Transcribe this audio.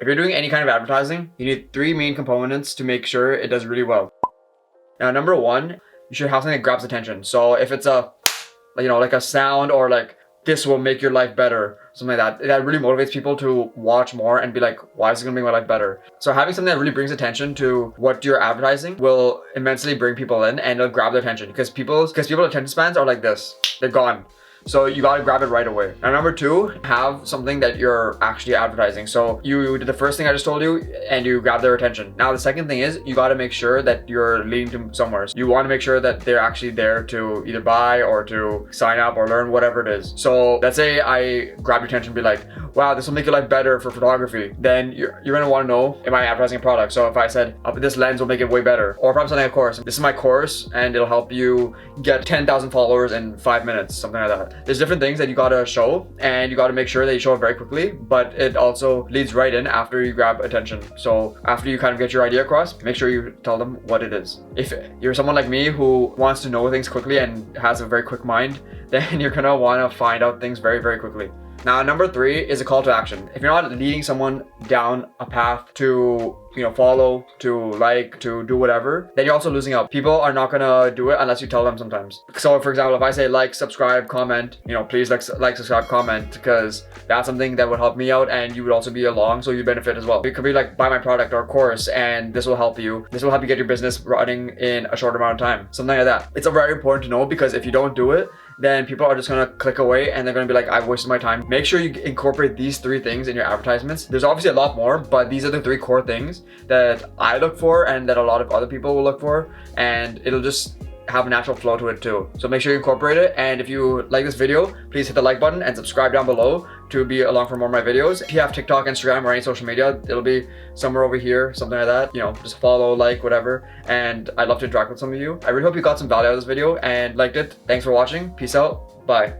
If you're doing any kind of advertising, you need 3 main components to make sure it does really well. Now, number 1, you should have something that grabs attention. So if it's a, like a sound or like, this will make your life better, something like that, that really motivates people to watch more and be like, why is it gonna make my life better? So having something that really brings attention to what you're advertising will immensely bring people in and it'll grab their attention because people's attention spans are like this, they're gone. So you gotta grab it right away. Now, number 2, have something that you're actually advertising. So you did the first thing I just told you and you grab their attention. Now the second thing is you gotta make sure that you're leading to somewhere. So you wanna make sure that they're actually there to either buy or to sign up or learn, whatever it is. So let's say I grab your attention and be like, wow, this will make your life better for photography. Then you're gonna wanna know, am I advertising a product? So if I said, this lens will make it way better. Or if I'm selling a course, this is my course and it'll help you get 10,000 followers in 5 minutes, something like that. There's different things that you gotta show and you gotta make sure that you show it very quickly, but it also leads right in after you grab attention. So after you kind of get your idea across, make sure you tell them what it is. If you're someone like me who wants to know things quickly and has a very quick mind, then you're gonna wanna find out things very, very quickly. Now, number 3 is a call to action. If you're not leading someone down a path to, follow, to like, to do whatever, then you're also losing out. People are not gonna do it unless you tell them sometimes. So for example, if I say like, subscribe, comment, please like, subscribe, comment, because that's something that would help me out and you would also be along, so you benefit as well. It could be like, buy my product or course and this will help you. This will help you get your business running in a short amount of time. Something like that. It's very important to know because if you don't do it, then people are just gonna click away and they're gonna be like, I've wasted my time. Make sure you incorporate these 3 things in your advertisements. There's obviously a lot more, but these are the 3 core things that I look for and that a lot of other people will look for, and it'll just have a natural flow to it too. So make sure you incorporate it, and if you like this video, please hit the like button and subscribe down below to be along for more of my videos. If you have TikTok, Instagram, or any social media, it'll be somewhere over here, something like that. Just follow, like, whatever, and I'd love to interact with some of you. I really hope you got some value out of this video and liked it. Thanks for watching. Peace out. Bye.